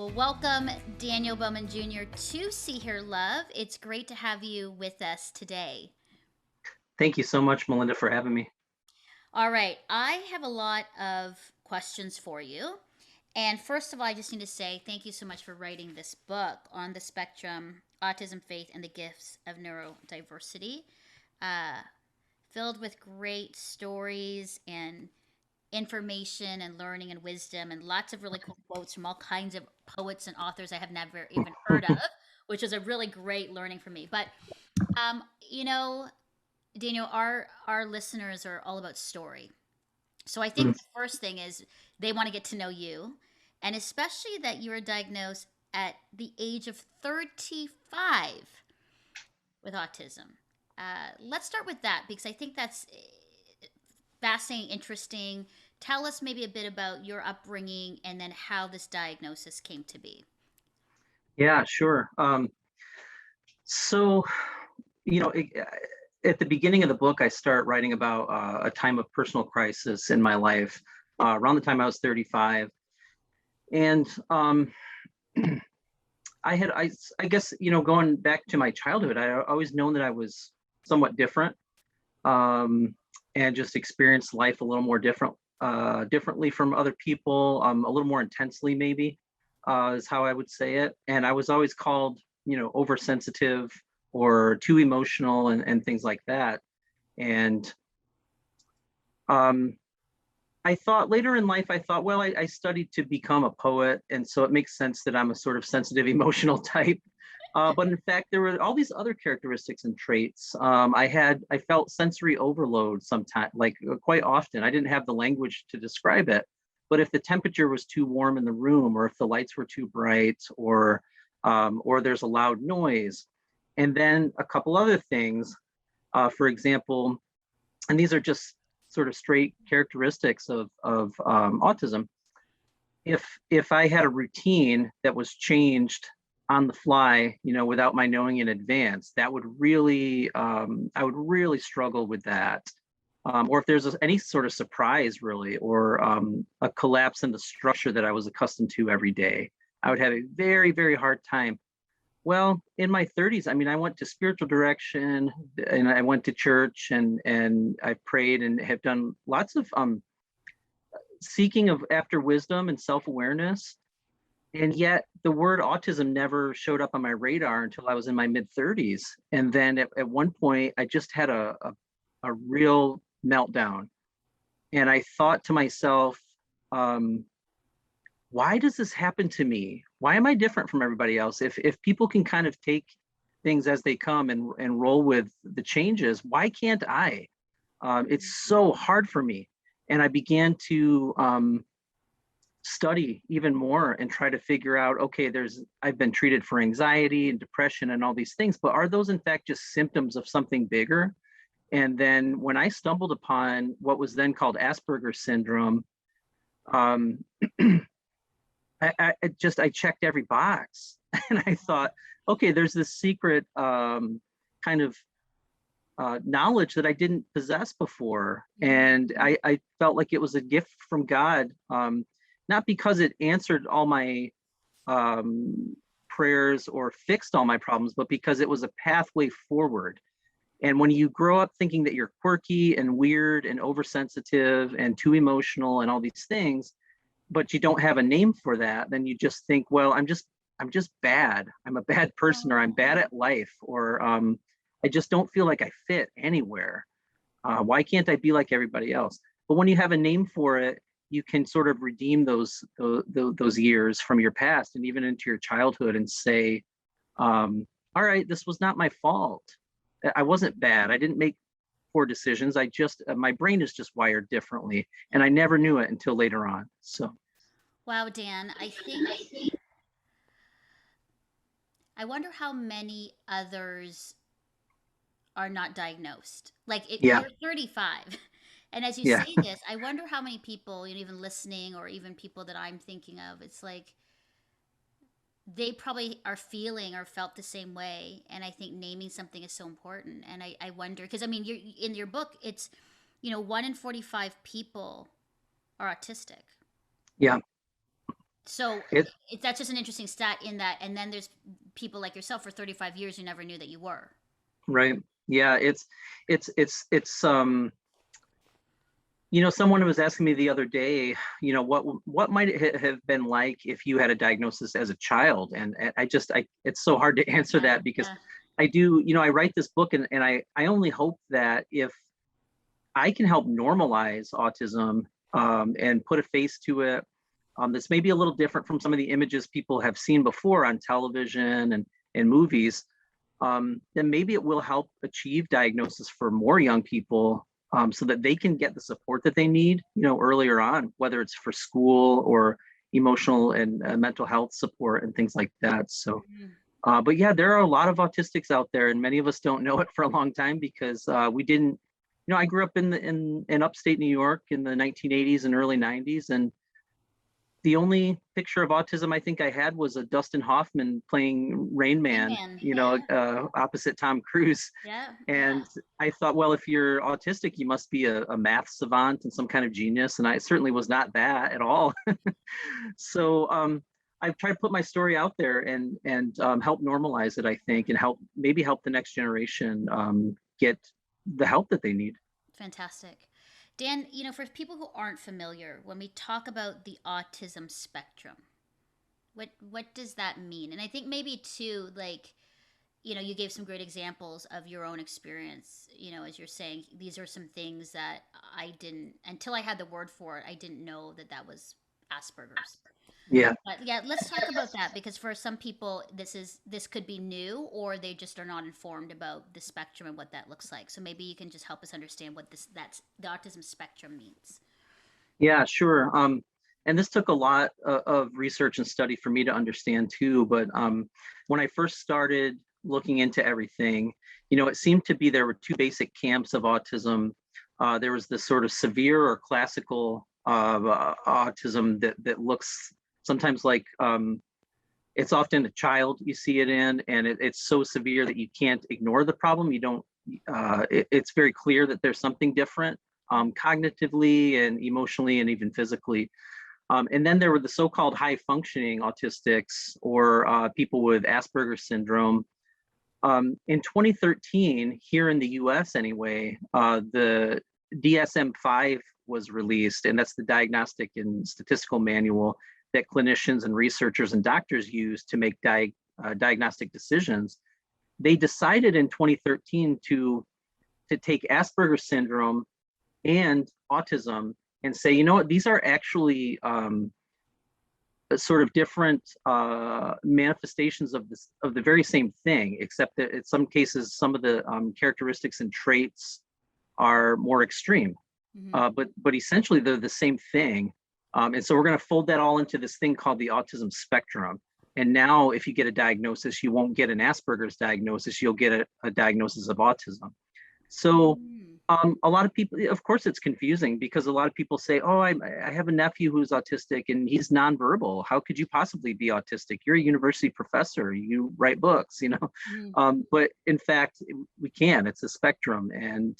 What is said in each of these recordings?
Well, welcome, Daniel Bowman Jr. to See Hear Love. It's great to have you with us today. Thank you so much, Melinda, for having me. All right, I have a lot of questions for you. And first of all, I just need to say thank you so much for writing this book on the spectrum, autism, faith, and the gifts of neurodiversity, uh, filled with great stories and information and learning and wisdom and lots of really cool quotes from all kinds of poets and authors I have never even heard of, which is a really great learning for me. But um, you know, Daniel, our listeners are all about story. So I think the first thing is they want to get to know you, and especially that you were diagnosed at the age of 35 with autism. Let's start with that because I think that's fascinating, interesting. Tell us maybe a bit about your upbringing and then how this diagnosis came to be. Yeah, sure. So, you know, it, at the beginning of the book, I start writing about a time of personal crisis in my life around the time I was 35. And I guess, going back to my childhood, I always known that I was somewhat different um, and just experienced life a little more differently from other people, a little more intensely, maybe, is how I would say it. And I was always called, oversensitive or too emotional and things like that. And um, I thought later in life, I thought, well, I studied to become a poet. And so it makes sense that I'm a sort of sensitive, emotional type. But in fact, there were all these other characteristics and traits. I felt sensory overload sometimes, like quite often. I didn't have the language to describe it. But if the temperature was too warm in the room, or if the lights were too bright, or there's a loud noise, and then a couple other things, for example, and these are just sort of straight characteristics of autism. If I had a routine that was changed on the fly, without my knowing in advance, that would really I would really struggle with that. Or if there's any sort of surprise, really, or a collapse in the structure that I was accustomed to every day, I would have a very, very hard time. Well, in my 30s, I mean, I went to spiritual direction and I went to church and I prayed and have done lots of seeking of after wisdom and self-awareness. And yet the word autism never showed up on my radar until I was in my mid 30s. And then at one point, I just had a real meltdown. And I thought to myself, um, why does this happen to me? Why am I different from everybody else? If people can kind of take things as they come and roll with the changes, why can't I? It's so hard for me. And I began to study even more and try to figure out, okay, I've been treated for anxiety and depression and all these things, but are those in fact just symptoms of something bigger? And then when I stumbled upon what was then called Asperger's syndrome, um, I checked every box and I thought, okay, there's this secret kind of knowledge that I didn't possess before. And I felt like it was a gift from God, not because it answered all my um, prayers or fixed all my problems, but because it was a pathway forward. And when you grow up thinking that you're quirky and weird and oversensitive and too emotional and all these things, but you don't have a name for that, then you just think, well, I'm just bad. I'm a bad person, or I'm bad at life, or I just don't feel like I fit anywhere. Why can't I be like everybody else? But when you have a name for it, you can sort of redeem those years from your past and even into your childhood and say, all right, this was not my fault. I wasn't bad. I didn't make poor decisions. I just my brain is just wired differently, and I never knew it until later on. So Wow, Dan, I wonder how many others are not diagnosed. yeah, You're 35. And as you yeah. say this, I wonder how many people, even listening or even people that I'm thinking of, it's like they probably are feeling or felt the same way. And I think naming something is so important. And I wonder, because I mean, you're, in your book, it's, 1 in 45 people are autistic. Yeah. So It that's just an interesting stat in that. And then there's people like yourself for 35 years you never knew that you were. right. Yeah, it's someone was asking me the other day, what might it have been like if you had a diagnosis as a child? And it's so hard to answer Yeah, that because yeah. I write this book, and I only hope that if I can help normalize autism, and put a face to it, that's maybe a little different from some of the images people have seen before on television and movies, then maybe it will help achieve diagnosis for more young people, so that they can get the support that they need, earlier on, whether it's for school or emotional and mental health support and things like that. So, Mhm. but yeah, there are a lot of autistics out there, and many of us don't know it for a long time because we didn't. I grew up in upstate New York in the 1980s and early 90s, and the only picture of autism I think I had was a Dustin Hoffman playing Rain Rain Man, Man. Yeah, opposite Tom Cruise. yeah, yeah. And I thought, well, if you're autistic, you must be a math savant and some kind of genius. And I certainly was not that at all. So I've tried to put my story out there and help normalize it, I think, and help the next generation get the help that they need. Fantastic. Dan, for people who aren't familiar, when we talk about the autism spectrum, what does that mean? And I think maybe too, like, you gave some great examples of your own experience. As you're saying, these are some things that I didn't, until I had the word for it, I didn't know that that was Asperger's. Yeah. But yeah, let's talk about that because for some people this could be new or they just are not informed about the spectrum and what that looks like. So maybe you can just help us understand what this that's the autism spectrum means. Yeah, sure. And this took a lot of research and study for me to understand too. But when I first started looking into everything, it seemed to be there were two basic camps of autism. There was this sort of severe or classical autism that looks sometimes like it's often a child you see it in, and it's so severe that you can't ignore the problem. You don't. It's very clear that there's something different, cognitively and emotionally and even physically. And then there were the so-called high-functioning autistics, or people with Asperger's syndrome. In 2013, here in the U.S. anyway, the DSM-5 was released, and that's the Diagnostic and Statistical Manual that clinicians and researchers and doctors use to make diagnostic decisions. They decided in 2013 to take Asperger's syndrome and autism and say, you know what, these are actually sort of different manifestations of the very same thing, except that in some cases, some of the characteristics and traits are more extreme. Mm-hmm. But essentially, they're the same thing. And so we're going to fold that all into this thing called the autism spectrum. And now, if you get a diagnosis, you won't get an Asperger's diagnosis, you'll get a diagnosis of autism. So Mm. a lot of people, of course, it's confusing because a lot of people say, "Oh, I have a nephew who's autistic and he's nonverbal. How could you possibly be autistic? You're a university professor. You write books, you know." Mm. But in fact, we can. It's a spectrum, and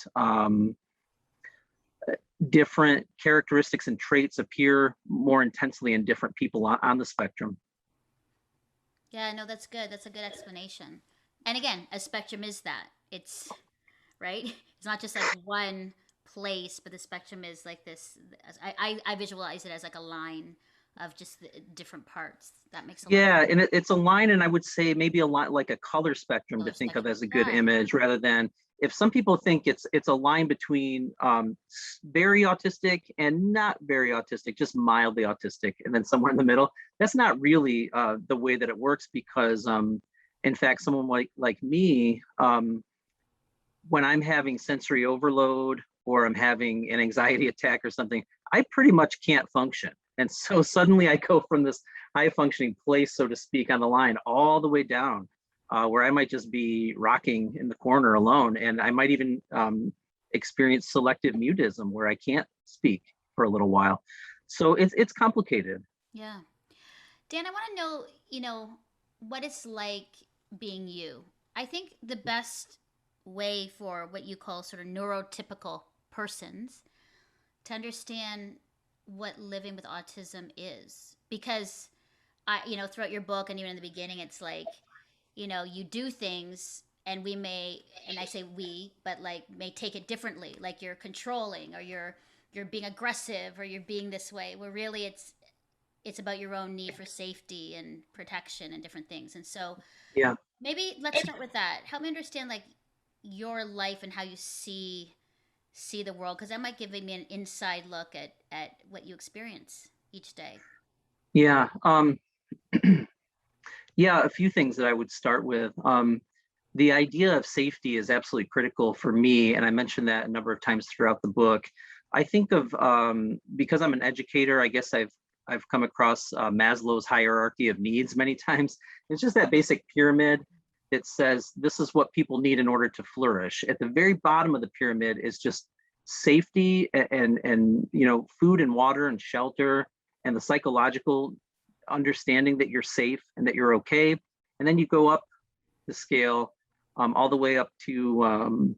different characteristics and traits appear more intensely in different people on the spectrum. Yeah, no, that's good. That's a good explanation. And again, a spectrum is that. It's right. It's not just like one place, but the spectrum is like this. I visualize it as like a line of just the different parts. That makes a lot of Yeah, and it's a line, and I would say maybe a line like a color spectrum to color think of spectrum. as a good Yeah. image, rather than if some people think it's a line between very autistic and not very autistic, just mildly autistic, and then somewhere in the middle. That's not really the way that it works because, in fact, someone like me, when I'm having sensory overload or I'm having an anxiety attack or something, I pretty much can't function. And so suddenly I go from this high functioning place, so to speak, on the line all the way down, where I might just be rocking in the corner alone. And I might even experience selective mutism where I can't speak for a little while. So it's complicated. Yeah. Dan, I want to know, what it's like being you. I think the best way for what you call sort of neurotypical persons to understand what living with autism is. Because throughout your book and even in the beginning, it's like, you do things and we may, and I say we, but like may take it differently. Like you're controlling or you're being aggressive or you're being this way, where really it's about your own need for safety and protection and different things. And so Yeah. maybe let's start with that. Help me understand like your life and how you see the world, because that might give me an inside look at what you experience each day. Yeah. Yeah, a few things that I would start with. The idea of safety is absolutely critical for me, and I mentioned that a number of times throughout the book. I think of because I'm an educator, I guess I've come across Maslow's hierarchy of needs many times. It's just that basic pyramid that says this is what people need in order to flourish. At the very bottom of the pyramid is just safety and food and water and shelter and the psychological understanding that you're safe and that you're okay. And then you go up the scale all the way up to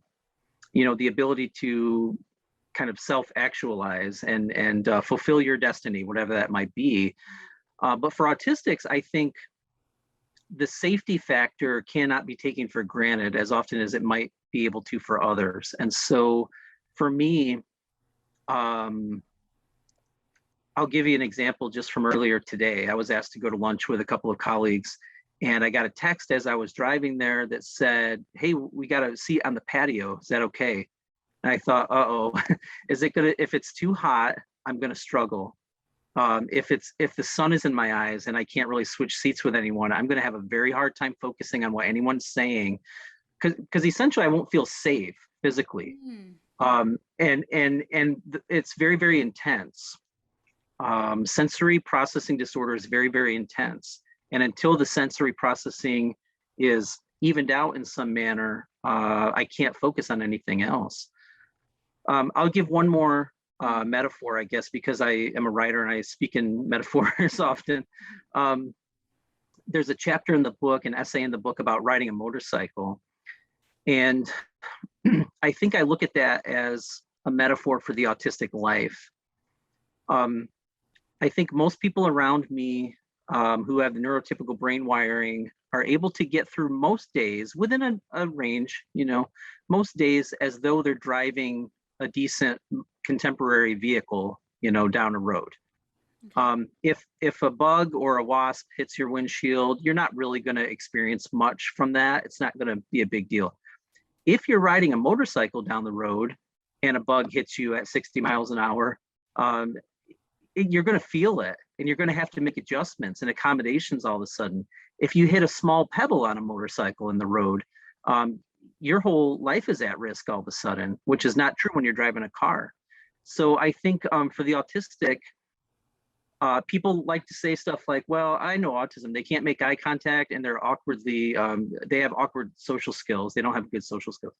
the ability to kind of self-actualize and fulfill your destiny, whatever that might be. But for autistics, I think the safety factor cannot be taken for granted as often as it might be able to for others. And so for me, I'll give you an example just from earlier today. I was asked to go to lunch with a couple of colleagues, and I got a text as I was driving there that said, "Hey, we got a seat on the patio. Is that okay?" And I thought, "Uh-oh, is it gonna? If it's too hot, I'm gonna struggle. If the sun is in my eyes and I can't really switch seats with anyone, I'm gonna have a very hard time focusing on what anyone's saying, because essentially I won't feel safe physically. Mm. And it's very, very intense. Sensory processing disorder is very, very intense. And until the sensory processing is evened out in some manner, I can't focus on anything else. I'll give one more metaphor, I guess, because I am a writer and I speak in metaphors often. There's a chapter in the book, an essay in the book about riding a motorcycle. And I think I look at that as a metaphor for the autistic life. I think most people around me who have the neurotypical brain wiring are able to get through most days within a range, most days as though they're driving a decent contemporary vehicle, down a road. Okay. If a bug or a wasp hits your windshield, you're not really going to experience much from that. It's not going to be a big deal. If you're riding a motorcycle down the road and a bug hits you at 60 miles an hour, you're going to feel it, and you're going to have to make adjustments and accommodations all of a sudden. If you hit a small pebble on a motorcycle in the road, your whole life is at risk all of a sudden, which is not true when you're driving a car. So I think for the autistic, people like to say stuff like, well, I know autism. They can't make eye contact, and they have awkward social skills. They don't have good social skills.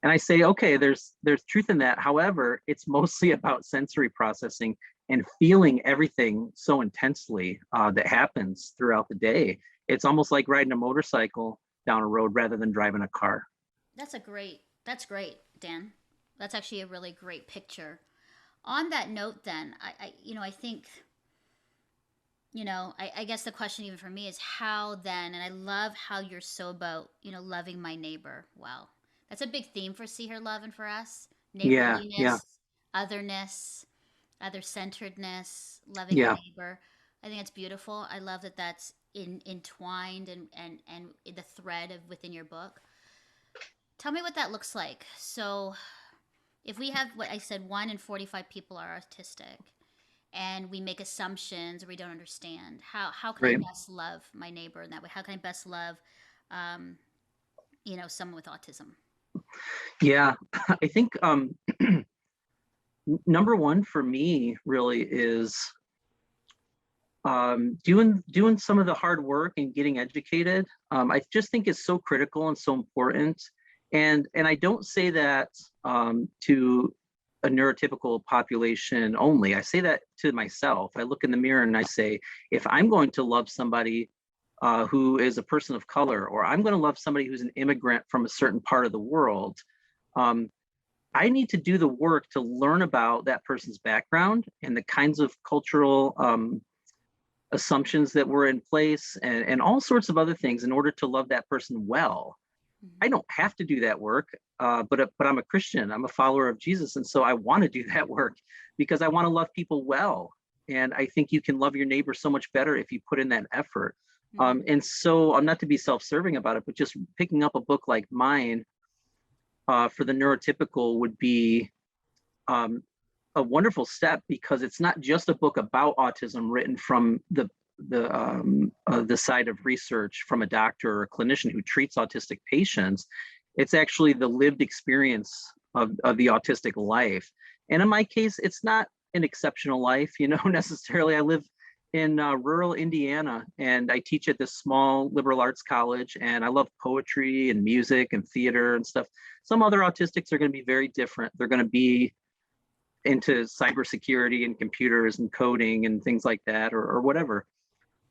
And I say, okay, there's truth in that. However, it's mostly about sensory processing and feeling everything so intensely that happens throughout the day. It's almost like riding a motorcycle down a road rather than driving a car. That's great, Dan. That's actually a really great picture. On that note, then, I think, I guess the question even for me is how then, and I love how you're so about, loving my neighbor well. That's a big theme for See Her Love and for us. Yeah, yeah, Neighborliness, otherness, other centeredness, loving our yeah. neighbor. I think it's beautiful. I love that that's entwined and the thread of within your book. Tell me what that looks like. So, if we have what I said, 1 in 45 people are autistic, and we make assumptions or we don't understand, how can I Right. best love my neighbor in that way? How can I best love, um, someone with autism? Yeah, I think number one for me really is doing some of the hard work and getting educated. I just think it's so critical and so important. And I don't say that to a neurotypical population only. I say that to myself. I look in the mirror and I say, if I'm going to love somebody who is a person of color, or I'm going to love somebody who's an immigrant from a certain part of the world, um, I need to do the work to learn about that person's background and the kinds of cultural assumptions that were in place, and all sorts of other things in order to love that person well. I don't have to do that work, but I'm a Christian. I'm a follower of Jesus, and so I want to do that work because I want to love people well. And I think you can love your neighbor so much better if you put in that effort. And so I'm not to be self-serving about it, but just picking up a book like mine for the neurotypical would be a wonderful step, because it's not just a book about autism written from the side of research from a doctor or a clinician who treats autistic patients. It's actually the lived experience of the autistic life. And in my case, it's not an exceptional life, necessarily. I live in rural Indiana, and I teach at this small liberal arts college, and I love poetry and music and theater and stuff. Some other autistics are going to be very different. They're going to be into cybersecurity and computers and coding and things like that, or whatever.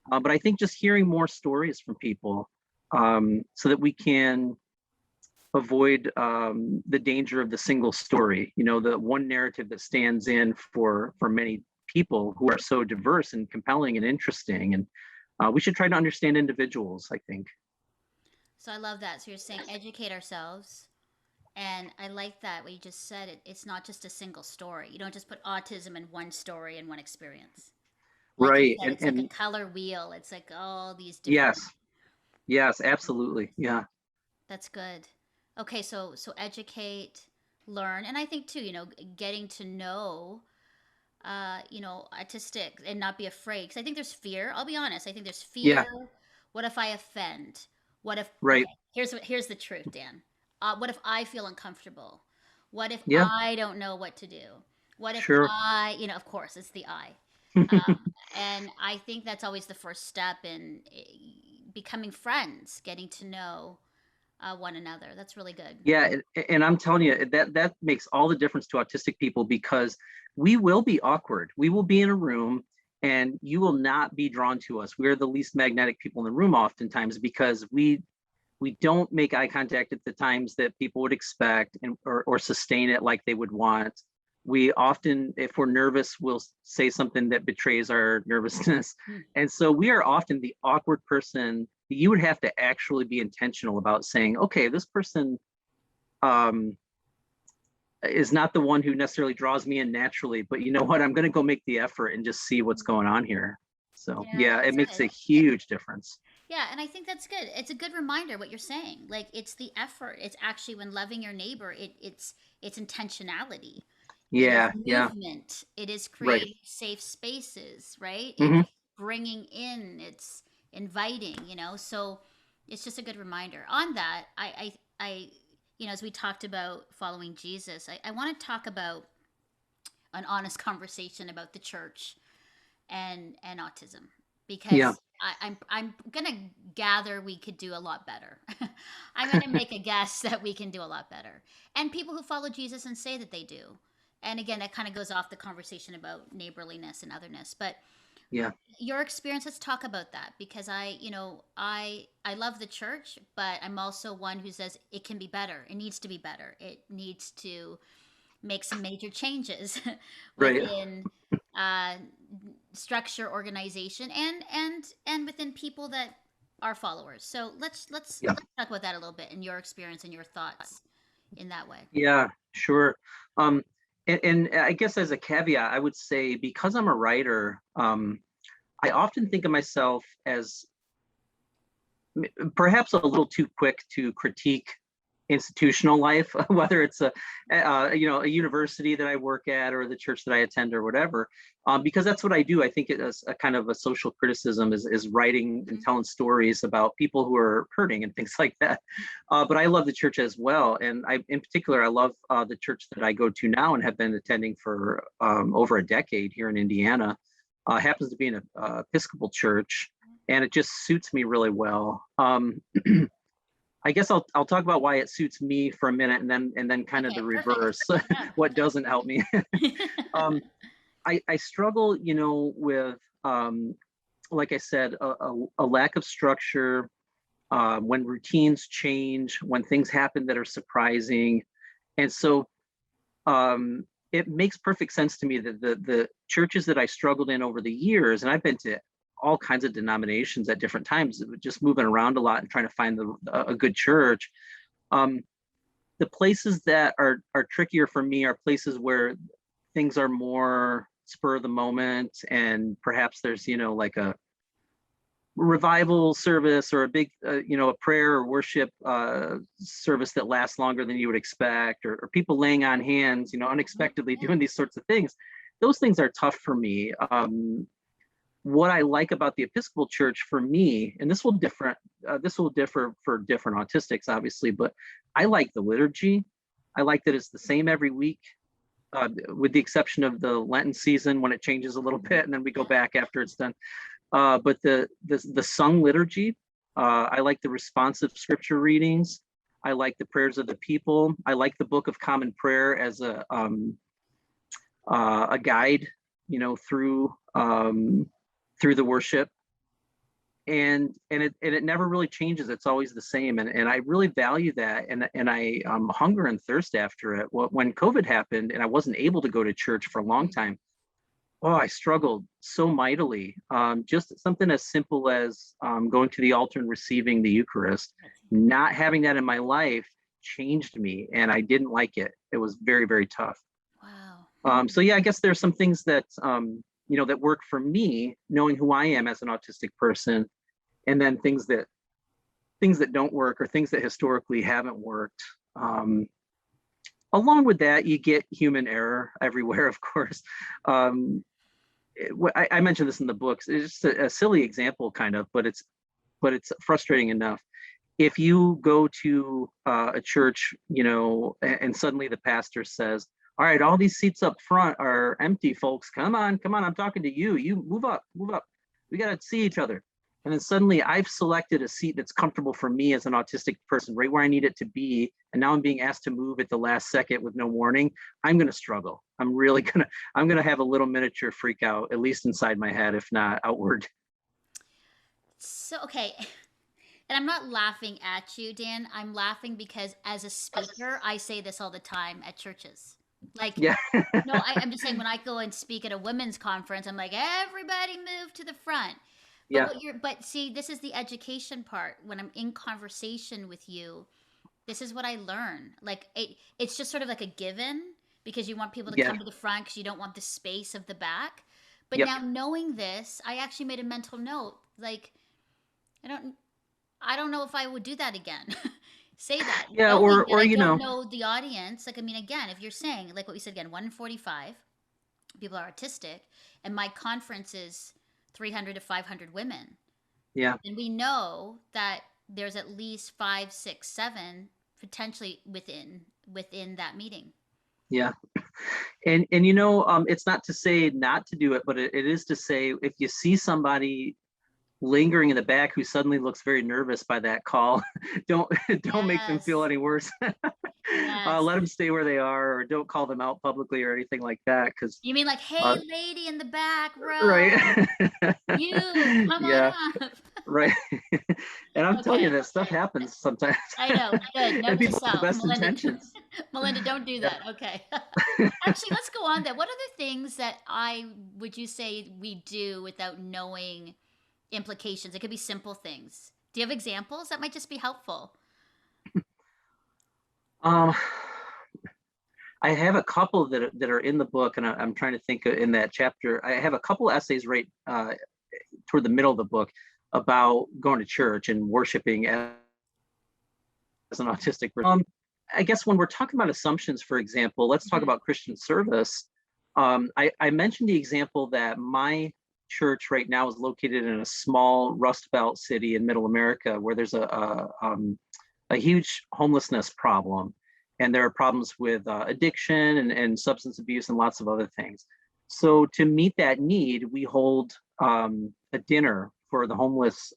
But I think just hearing more stories from people, so that we can avoid the danger of the single story, the one narrative that stands in for many people who are so diverse and compelling and interesting. And we should try to understand individuals, I think. So I love that. So you're saying educate ourselves. And I like that what you just said. It's not just a single story. You don't just put autism in one story and one experience. Like you Right. said, it's like a And color wheel. It's like all these different. yes, yes, absolutely. Yeah. That's good. Okay, so educate, learn, and I think too, getting to know, autistic and not be afraid. Because I think there's fear. I'll be honest. I think there's fear. Yeah. What if I offend? What if? Right. Okay, here's the truth, Dan. What if I feel uncomfortable? What if Yeah. I don't know what to do? What if Sure. of course, it's the I. And I think that's always the first step in becoming friends, getting to know one another. That's really good. Yeah, and I'm telling you, that makes all the difference to autistic people, because we will be awkward. We will be in a room and you will not be drawn to us. We're the least magnetic people in the room oftentimes, because we don't make eye contact at the times that people would expect, and or sustain it like they would want. We often, if we're nervous, we'll say something that betrays our nervousness. Hmm. And so we are often the awkward person. You would have to actually be intentional about saying, okay, this person is not the one who necessarily draws me in naturally, but you know what? I'm going to go make the effort and just see what's going on here. So Yeah, yeah, it that's makes good. a huge difference. Yeah, and I think that's good. It's a good reminder what you're saying. Like it's the effort. It's actually when loving your neighbor, it's intentionality. It is Yeah, yeah, movement. It is right. creating safe spaces, right? It's Hmm. bringing in, it's inviting, So it's just a good reminder. On that, as we talked about following Jesus, I want to talk about an honest conversation about the church and autism Yeah, because I'm gonna gather we could do a lot better. I'm gonna make a guess that we can do a lot better, and people who follow Jesus and say that they do. And again, that kind of goes off the conversation about neighborliness and otherness. But yeah, your experience, let's talk about that because I love the church, but I'm also one who says it can be better. It needs to be better. It needs to make some major changes right. within uh, structure, organization, and within people that are followers. So Yeah, let's talk about that a little bit and your experience and your thoughts in that way. yeah, sure. Um, and I guess as a caveat, I would say, because I'm a writer, I often think of myself as perhaps a little too quick to critique institutional life, whether it's a university that I work at or the church that I attend or whatever, because that's what I do. I think it is a kind of a social criticism, is writing and Mhm. telling stories about people who are hurting and things like that. But I love the church as well, and in particular, I love the church that I go to now and have been attending for over a decade here in Indiana. Happens to be an Episcopal church, and it just suits me really well. I guess I'll talk about why it suits me for a minute, and then kind of the Okay, perfect. reverse, Yeah. what doesn't help me. um, I struggle, with like I said, a lack of structure, when routines change, when things happen that are surprising, and so it makes perfect sense to me that the churches that I struggled in over the years, and I've been to all kinds of denominations at different times, just moving around a lot and trying to find a good church. The places that are trickier for me are places where things are more spur of the moment, and perhaps there's, like a revival service or a big, a prayer or worship service that lasts longer than you would expect, or people laying on hands, unexpectedly doing these sorts of things. Those things are tough for me. What I like about the Episcopal Church for me, and this will differ for different autistics, obviously, but I like the liturgy. I like that it's the same every week, with the exception of the Lenten season when it changes a little bit, and then we go back after it's done. But the sung liturgy, I like the responsive scripture readings. I like the prayers of the people. I like the Book of Common Prayer as a guide, through the worship, and it never really changes. It's always the same, and I really value that, and I hunger and thirst after it. When COVID happened and I wasn't able to go to church for a long time, I struggled so mightily. Just something as simple as going to the altar and receiving the Eucharist, not having that in my life changed me, and I didn't like it. It was very, very tough. Wow. So yeah, I guess there's some things that that work for me, knowing who I am as an autistic person, and then things that don't work, or things that historically haven't worked. Along with that, you get human error everywhere, of course. I mentioned this in the books. It's just a silly example, kind of, but it's frustrating enough. If you go to a church, and suddenly the pastor says, "All right, all these seats up front are empty, folks. Come on, I'm talking to you. You move up. We got to see each other." And then suddenly I've selected a seat that's comfortable for me as an autistic person, right where I need it to be. And now I'm being asked to move at the last second with no warning. I'm going to struggle. I'm going to have a little miniature freak out, at least inside my head, if not outward. So, okay. And I'm not laughing at you, Dan. I'm laughing because as a speaker, I say this all the time at churches. Like, Yeah. no, I'm just saying when I go and speak at a women's conference, I'm like, everybody move to the front. Yeah. But see, this is the education part. When I'm in conversation with you, this is what I learn. Like, it's just sort of like a given because you want people to Yeah. come to the front because you don't want the space of the back. But Yep. now knowing this, I actually made a mental note. Like, I don't know if I would do that again. Say that. Yeah. Knowing that Or I don't know the audience. Like, I mean, again, if you're saying, like what we said again, 1 in 45 people are autistic, and my conference is 300 to 500 women. Yeah. And we know that there's at least 5, 6, 7 potentially within that meeting. Yeah. And it's not to say not to do it, but it is to say, if you see somebody lingering in the back who suddenly looks very nervous by that call, don't make them feel any worse. Let them stay where they are, or don't call them out publicly or anything like that. Because you mean like, hey, lady in the back row, right? you come Yeah. on up. Right. And I'm telling you, Okay. that stuff happens sometimes. I know. Good. Note And to people have the self, best Melinda. intentions. Melinda, don't do that. Okay. Actually, let's go on there. What are the things that would you say we do without knowing implications? It could be simple things. Do you have examples that might just be helpful? Um, I have a couple that are in the book, and I'm trying to think in that chapter. I have a couple essays right toward the middle of the book about going to church and worshiping as an autistic person. I guess when we're talking about assumptions, for example, let's talk about Christian service. I mentioned the example that my church right now is located in a small Rust Belt city in Middle America, where there's a huge homelessness problem, and there are problems with addiction and substance abuse and lots of other things. So to meet that need, we hold a dinner for the homeless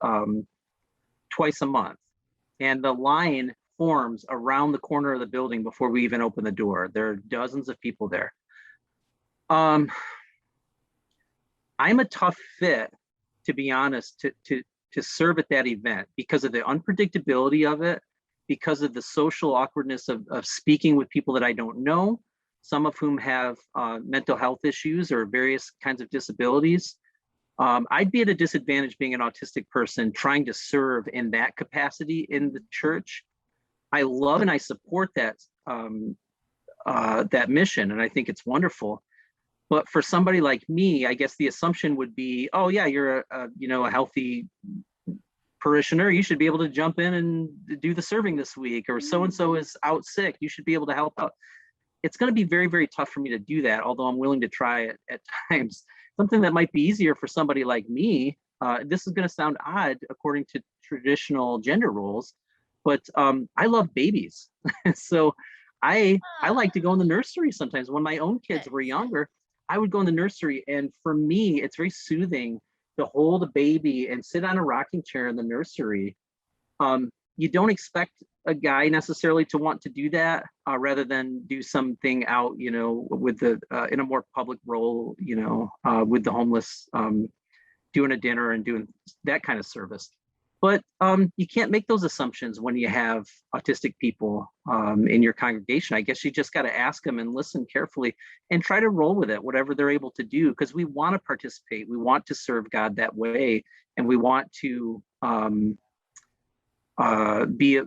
twice a month, and the line forms around the corner of the building before we even open the door. There are dozens of people there. I'm a tough fit, to be honest, to serve at that event because of the unpredictability of it, because of the social awkwardness of speaking with people that I don't know, some of whom have mental health issues or various kinds of disabilities. I'd be at a disadvantage being an autistic person trying to serve in that capacity in the church. I love and I support that mission, and I think it's wonderful. But for somebody like me, I guess the assumption would be, oh yeah, you're a healthy parishioner. You should be able to jump in and do the serving this week, or so and so is out sick. You should be able to help out. It's going to be very, very tough for me to do that, although I'm willing to try it at times. Something that might be easier for somebody like me. This is going to sound odd according to traditional gender roles, but I love babies. So I like to go in the nursery sometimes. When my own kids were younger, I would go in the nursery, and for me, it's very soothing to hold a baby and sit on a rocking chair in the nursery. You don't expect a guy necessarily to want to do that, rather than do something out, with the in a more public role, with the homeless, doing a dinner and doing that kind of service. But you can't make those assumptions when you have autistic people in your congregation. I guess you just got to ask them and listen carefully and try to roll with it, whatever they're able to do, because we want to participate. We want to serve God that way, and we want to be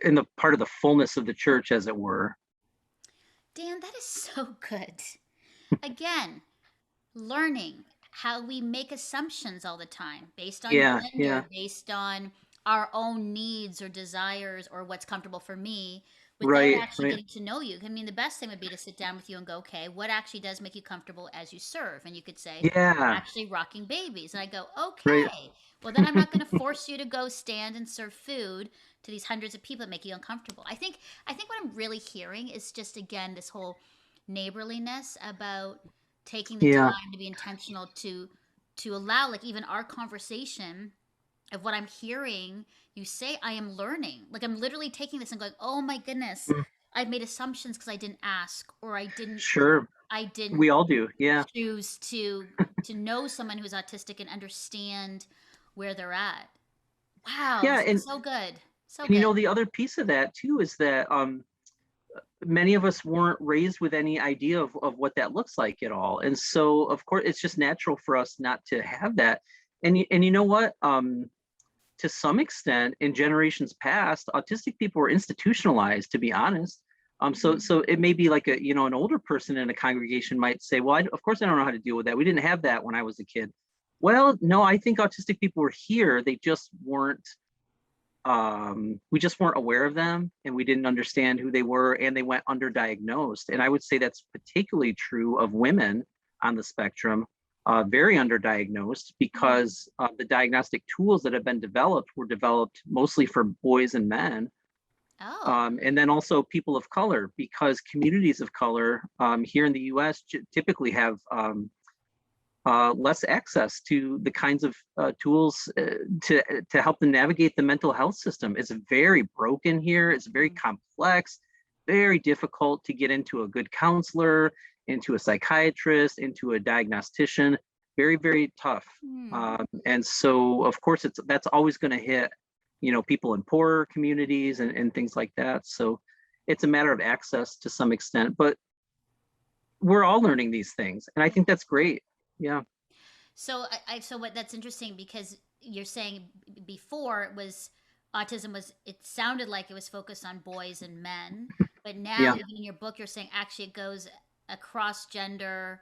in the part of the fullness of the church, as it were. Dan, that is so good. Again, learning how we make assumptions all the time based on Yeah, gender, yeah, based on our own needs or desires or what's comfortable for me without right, actually right. getting to know you. I mean, the best thing would be to sit down with you and go, okay, what actually does make you comfortable as you serve? And you could say, Yeah, actually rocking babies. And I go, right. okay, well, then I'm not going to force you to go stand and serve food to these hundreds of people that make you uncomfortable. I think what I'm really hearing is just, again, this whole neighborliness about taking the Yeah, time to be intentional to allow, like, even our conversation of what I'm hearing you say. I am learning, like, I'm literally taking this and going, oh my goodness, mm, I've made assumptions because I didn't ask, or sure. I didn't We all do. Yeah, choose to know someone who's autistic and understand where they're at. Wow, yeah, this is so good, so and good. the other piece of that too is that many of us weren't raised with any idea of what that looks like at all, and so of course it's just natural for us not to have that. And you know what? To some extent, in generations past, autistic people were institutionalized. To be honest, so it may be like an older person in a congregation might say, "Well, of course I don't know how to deal with that. We didn't have that when I was a kid." Well, no, I think autistic people were here. They just weren't we just weren't aware of them, and we didn't understand who they were, and they went underdiagnosed. And I would say that's particularly true of women on the spectrum, very underdiagnosed, because the diagnostic tools that have been developed were developed mostly for boys and men. Oh. And then also people of color, because communities of color here in the US typically have less access to the kinds of tools to help them navigate the mental health system. It's very broken here. It's very complex, very difficult to get into a good counselor, into a psychiatrist, into a diagnostician. Very, very tough. Hmm. And so, of course, that's always going to hit, people in poorer communities and things like that. So it's a matter of access to some extent, but we're all learning these things, and I think that's great. Yeah. So so what, that's interesting because you're saying before it was autism was, it sounded like it was focused on boys and men, but now Yeah. even in your book you're saying actually it goes across gender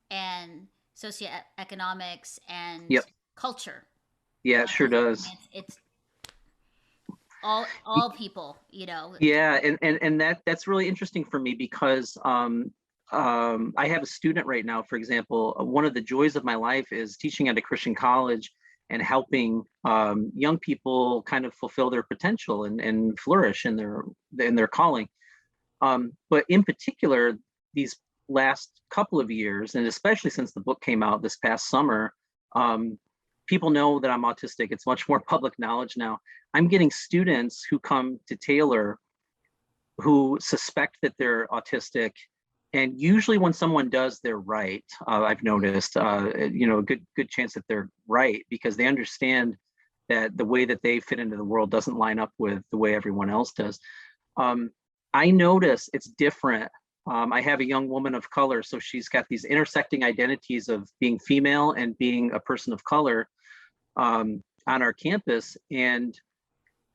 and socioeconomics and Yep. culture. Yeah, it sure Autism. I does. mean, it's all people, you know. Yeah, and that's really interesting for me because I have a student right now, for example. One of the joys of my life is teaching at a Christian college and helping young people kind of fulfill their potential and flourish in their calling. But in particular, these last couple of years, and especially since the book came out this past summer, um, people know that I'm autistic. It's much more public knowledge now. I'm getting students who come to Taylor who suspect that they're autistic. And usually when someone does, they're right. I've noticed, a good chance that they're right, because they understand that the way that they fit into the world doesn't line up with the way everyone else does. Um, I notice it's different I have a young woman of color, so she's got these intersecting identities of being female and being a person of color on our campus. And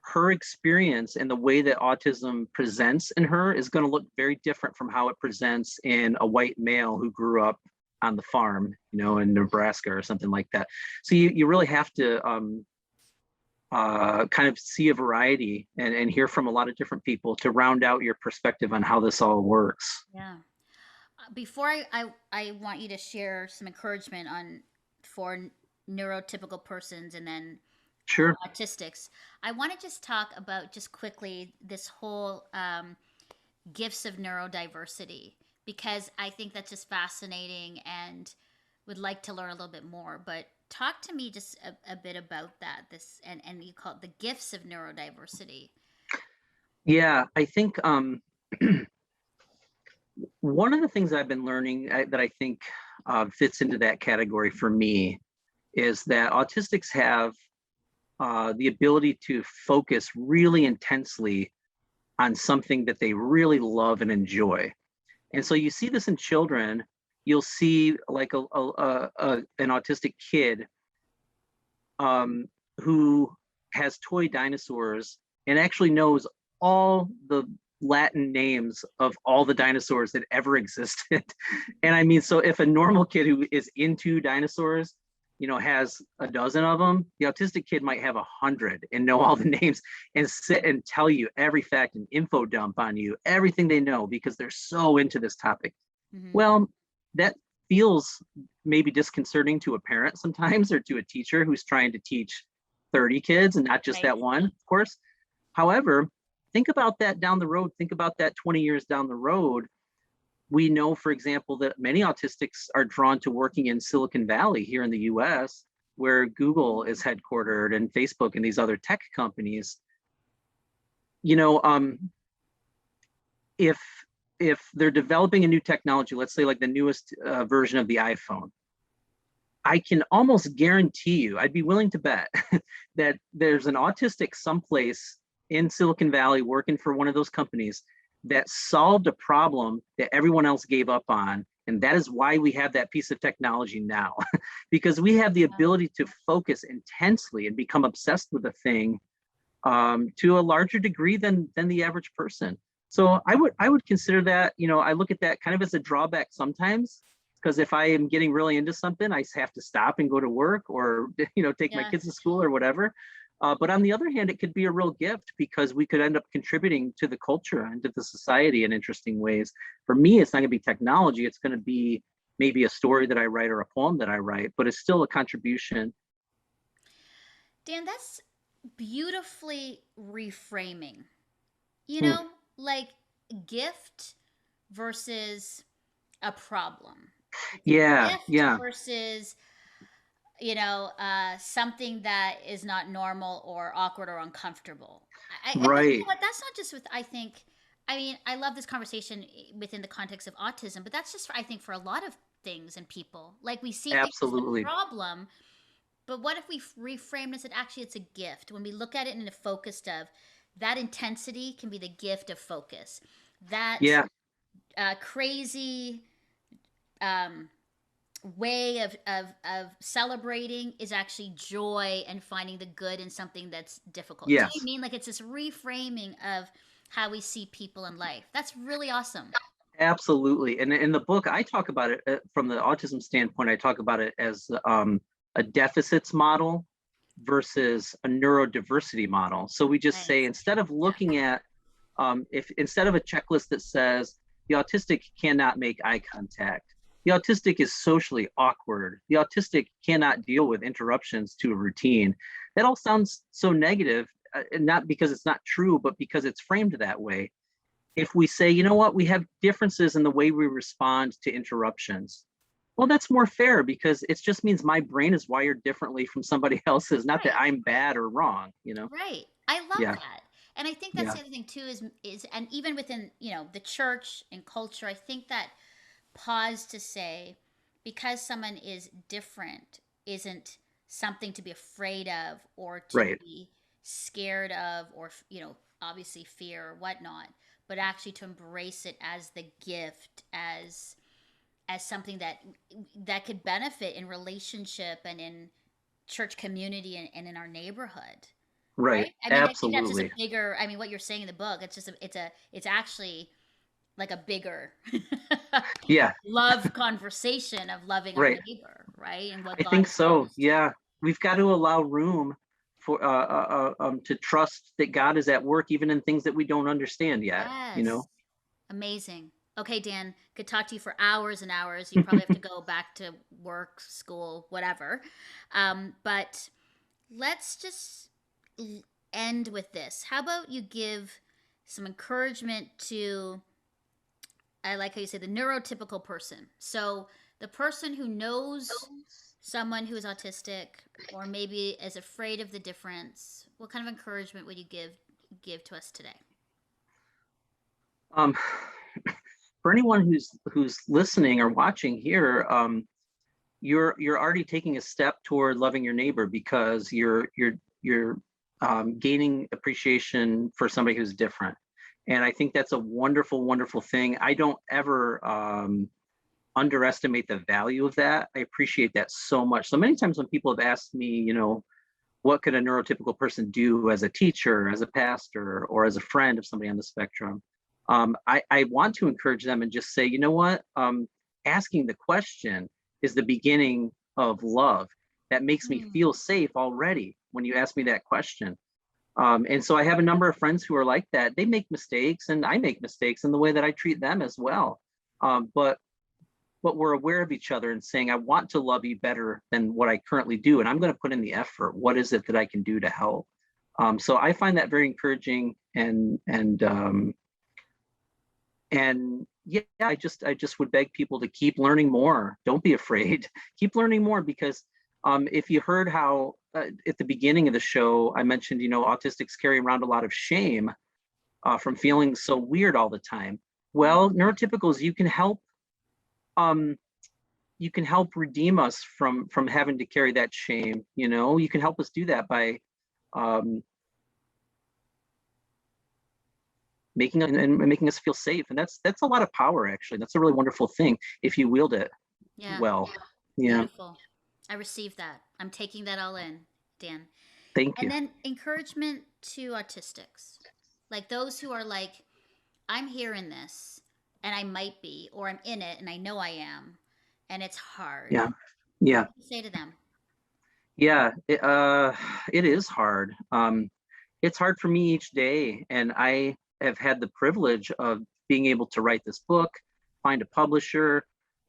her experience and the way that autism presents in her is going to look very different from how it presents in a white male who grew up on the farm, in Nebraska or something like that. So you really have to kind of see a variety and hear from a lot of different people to round out your perspective on how this all works. Yeah. Before I want you to share some encouragement on for neurotypical persons and then Sure. autistics. I want to just talk about just quickly this whole gifts of neurodiversity because I think that's just fascinating and would like to learn a little bit more. But talk to me just a bit about that. This and you call it the gifts of neurodiversity. Yeah, I think one of the things I've been learning that I think fits into that category for me is that autistics have the ability to focus really intensely on something that they really love and enjoy. And so you see this in children. You'll see like an autistic kid who has toy dinosaurs and actually knows all the Latin names of all the dinosaurs that ever existed. And I mean, so if a normal kid who is into dinosaurs, has a dozen of them, the autistic kid might have 100 and know all the names and sit and tell you every fact and info dump on you, everything they know because they're so into this topic. Mm-hmm. Well, that feels maybe disconcerting to a parent sometimes or to a teacher who's trying to teach 30 kids and not just Right. that one, of course. However, think about that down the road. Think about that 20 years down the road. We know, for example, that many autistics are drawn to working in Silicon Valley here in the US, where Google is headquartered and Facebook and these other tech companies. You know, if if they're developing a new technology, let's say like the newest version of the iPhone, I can almost guarantee you, I'd be willing to bet that there's an autistic someplace in Silicon Valley working for one of those companies that solved a problem that everyone else gave up on. And that is why we have that piece of technology now, because we have the ability to focus intensely and become obsessed with a thing to a larger degree than the average person. So I would consider that, I look at that kind of as a drawback sometimes, because if I am getting really into something, I have to stop and go to work or take my Yeah. kids to school or whatever. But on the other hand, it could be a real gift because we could end up contributing to the culture and to the society in interesting ways. For me, it's not going to be technology. It's going to be maybe a story that I write or a poem that I write, but it's still a contribution. Dan, that's beautifully reframing. You Hmm. know, like gift versus a problem. It's a Yeah, gift yeah, versus, something that is not normal or awkward or uncomfortable. But you know right. what? That's not just with, I think, I mean, I love this conversation within the context of autism, but that's just, I think, for a lot of things and people. Like we see things as a Absolutely. problem, but what if we reframe this? And actually, it's a gift. When we look at it in the focused of that intensity can be the gift of focus. That Yeah, crazy um, way of celebrating is actually joy and finding the good in something that's difficult. Do you know what I yes, mean? Like it's this reframing of how we see people in life. That's really awesome. absolutely. And in the book, I talk about it from the autism standpoint. I talk about it as a deficits model versus a neurodiversity model. So we just say Nice. instead of Yeah. looking at if instead of a checklist that says the autistic cannot make eye contact, the autistic is socially awkward, the autistic cannot deal with interruptions to a routine. That all sounds so negative, not because it's not true, but because it's framed that way. If we say, what, we have differences in the way we respond to interruptions, well, that's more fair because it just means my brain is wired differently from somebody else's, not that Right. I'm bad or wrong. Right. I love Yeah, that. And I think that's yeah, the other thing too is and even within, the church and culture, I think that pause to say because someone is different isn't something to be afraid of or to right. be scared of or obviously fear or whatnot, but actually to embrace it as the gift, as something that could benefit in relationship and in church community and in our neighborhood, Right. right? I mean, I think that's just a Absolutely. bigger, I mean, what you're saying in the book, it's actually like a bigger Yeah. love conversation of loving our Right. neighbor, right? And what I God think has called so. us to. Yeah. We've got to allow room for to trust that God is at work even in things that we don't understand yet, you know? Yes. Amazing. Okay, Dan, could talk to you for hours and hours. You probably have to go back to work, school, whatever. But let's just end with this. How about you give some encouragement to, I like how you say, the neurotypical person. So the person who knows someone who is autistic or maybe is afraid of the difference. What kind of encouragement would you give to us today? Um, for anyone who's listening or watching here, you're already taking a step toward loving your neighbor because you're gaining appreciation for somebody who's different, and I think that's a wonderful, wonderful thing. I don't ever underestimate the value of that. I appreciate that so much. So many times when people have asked me, what could a neurotypical person do as a teacher, as a pastor, or as a friend of somebody on the spectrum? I want to encourage them and just say, you know what? Asking the question is the beginning of love. That makes me Hmm. feel safe already when you ask me that question. And so I have a number of friends who are like that. They make mistakes, and I make mistakes in the way that I treat them as well. But we're aware of each other and saying, I want to love you better than what I currently do, and I'm going to put in the effort. What is it that I can do to help? So I find that very encouraging, and yeah, I just would beg people to keep learning more. Don't be afraid. Keep learning more, because if you heard how at the beginning of the show I mentioned, autistics carry around a lot of shame from feeling so weird all the time. Well, neurotypicals, um, you can help redeem us from having to carry that shame. You can help us do that by um, making us feel safe, and that's a lot of power. Actually, that's a really wonderful thing if you wield it Yeah. well. Yeah. Beautiful. I received that. I'm taking that all in, Dan. Thank And you. then encouragement to autistics, like those who are like, I'm hearing this and I might be, or I'm in it and I know I am, and it's hard. Yeah. Yeah. What do you say to them? Yeah. It is hard. It's hard for me each day, and I have had the privilege of being able to write this book, find a publisher,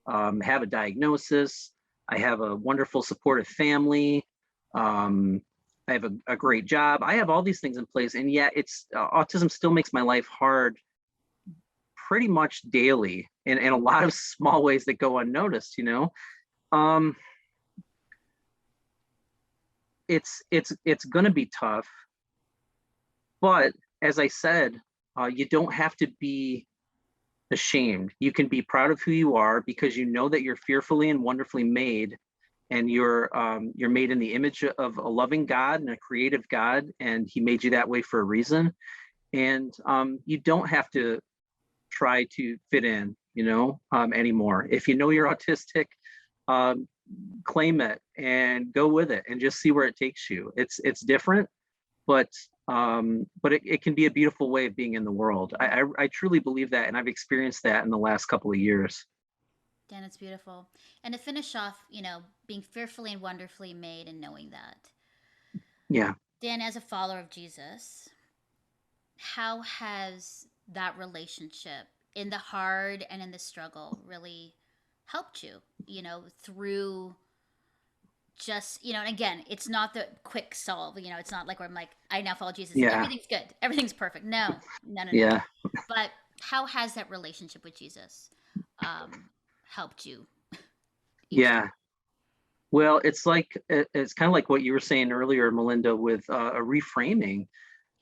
have a diagnosis. I have a wonderful supportive family. Um, I have a great job. I have all these things in place, and yet it's autism still makes my life hard pretty much daily in a lot of small ways that go unnoticed. Um, it's going to be tough, but as I said, you don't have to be ashamed. You can be proud of who you are because you know that you're fearfully and wonderfully made, and you're made in the image of a loving God and a creative God, and He made you that way for a reason. And you don't have to try to fit in, anymore. If you know you're autistic, um, claim it and go with it, and just see where it takes you. It's different, but it can be a beautiful way of being in the world. I truly believe that, and I've experienced that in the last couple of years. Dan, it's beautiful. And to finish off, being fearfully and wonderfully made and knowing that. Yeah. Dan, as a follower of Jesus, how has that relationship in the hard and in the struggle really helped you, through just, and again, it's not the quick solve, it's not like where I'm like, I now follow Jesus and Yeah. everything's good, everything's perfect. No, no, no, no. Yeah. But how has that relationship with Jesus um, helped you each day? Yeah. Well, it's kind of like what you were saying earlier, Melinda, with a reframing.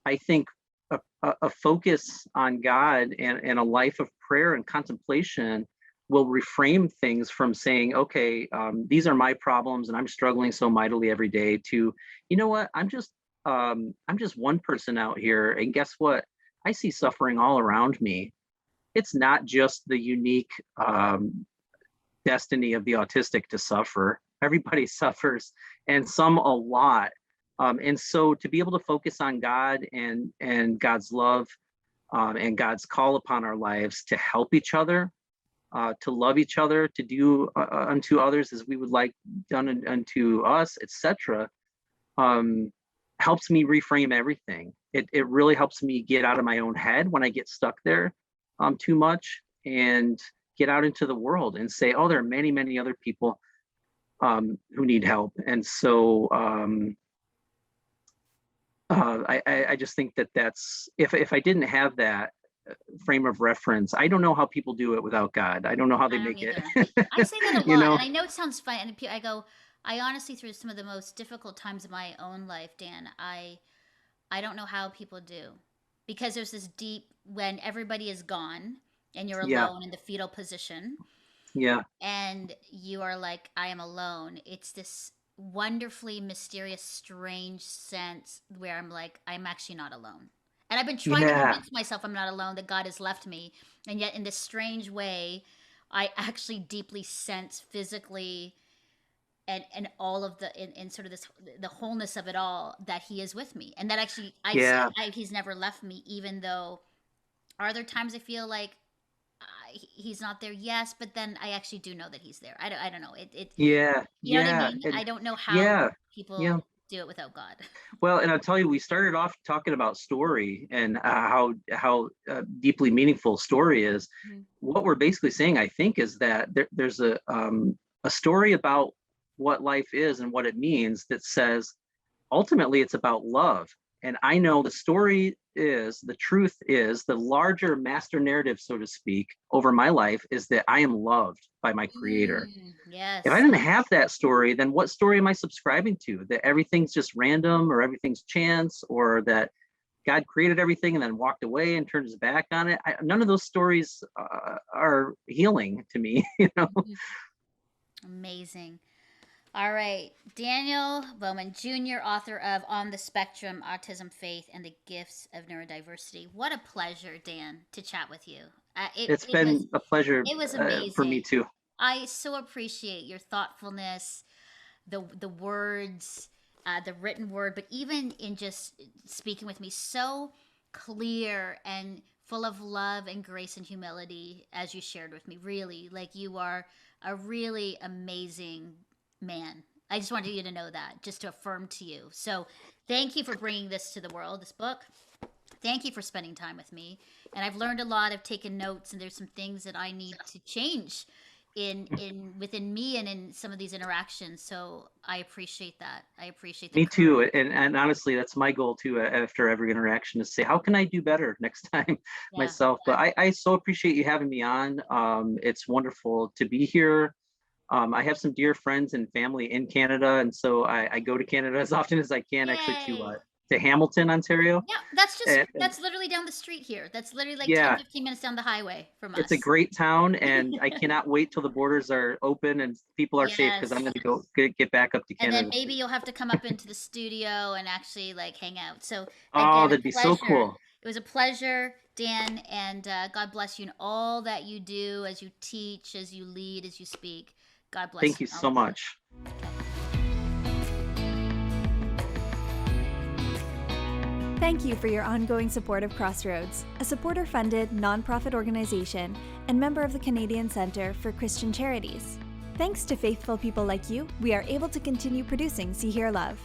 I think a focus on God and a life of prayer and contemplation will reframe things from saying, okay, these are my problems and I'm struggling so mightily every day, to, you know what, I'm just one person out here, and guess what? I see suffering all around me. It's not just the unique destiny of the autistic to suffer. Everybody suffers, and some a lot. And so to be able to focus on God and God's love and God's call upon our lives to help each other, to love each other, to do unto others as we would like done unto us, etc., um, helps me reframe everything. It really helps me get out of my own head when I get stuck there too much, and get out into the world and say, oh, there are many, many other people who need help. And so I just think that that's, if I didn't have that frame of reference, I don't know how people do it without God. I don't know how they I don't make it. either. I say that a you lot, know? and I know it sounds fun. And I go, I honestly, through some of the most difficult times of my own life, Dan, I don't know how people do, because there's this deep, when everybody is gone and you're Yeah, alone in the fetal position, yeah, and you are like, I am alone. It's this wonderfully mysterious, strange sense where I'm like, I'm actually not alone. And I've been trying to yeah, convince myself I'm not alone, that God has left me. And yet, in this strange way, I actually deeply sense physically, and all of the, in sort of this, the wholeness of it all, that He is with me. And that actually, yeah, He's never left me, even though, are there times I feel like He's not there? Yes, but then I actually do know that He's there. I don't know. yeah, You know what I yeah, mean? and I don't know how yeah, yeah. people do it without God. Well, and I'll tell you, we started off talking about story and how deeply meaningful story is. Mhm. What we're basically saying, I think, is that there's a story about what life is and what it means that says ultimately it's about love. And I know the story is, the truth is, the larger master narrative, so to speak, over my life is that I am loved by my creator. If I Yes. didn't have that story, then what story am I subscribing to? That everything's just random, or everything's chance, or that God created everything and then walked away and turned his back on it? None of those stories are healing to me. Mhm. Amazing. All right. Daniel Bowman Jr., author of On the Spectrum, Autism, Faith, and the Gifts of Neurodiversity. What a pleasure, Dan, to chat with you. It's been a pleasure It was for me amazing. too. I so appreciate your thoughtfulness, the words, the written word, but even in just speaking with me, so clear and full of love and grace and humility, as you shared with me. Really, like, you are a really amazing man. I just wanted you to know that, just to affirm to you. So, thank you for bringing this to the world, this book. Thank you for spending time with me. And I've learned a lot. I've taken notes, and there's some things that I need to change in within me and in some of these interactions. So I appreciate that. I appreciate the Me too. courage. And honestly, that's my goal too, after every interaction, is say, how can I do better next time Yeah. myself? But I so appreciate you having me on. It's wonderful to be here. I have some dear friends and family in Canada, and so I go to Canada as often as I can, actually, Yay. to Hamilton, Ontario. Yeah, And that's literally down the street here. That's literally like yeah, 10-15 minutes down the highway from it's a us. great town, and I cannot wait till the borders are open and people are safe, because I'm Yes. going to go get back up to And then Canada maybe too. you'll have to come up into the studio and actually like hang out. So Oh, again, that'd be a so pleasure. cool. It was a pleasure, Dan, and God bless you in all that you do, as you teach, as you lead, as you speak. God bless Thank you you in all so of that. much. Thank you for your ongoing support of Crossroads, a supporter-funded, nonprofit organization and member of the Canadian Centre for Christian Charities. Thanks to faithful people like you, we are able to continue producing See Hear Love.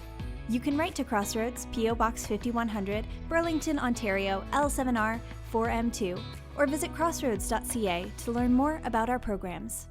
You can write to Crossroads, P.O. Box 5100, Burlington, Ontario, L7R 4M2, or visit crossroads.ca to learn more about our programs.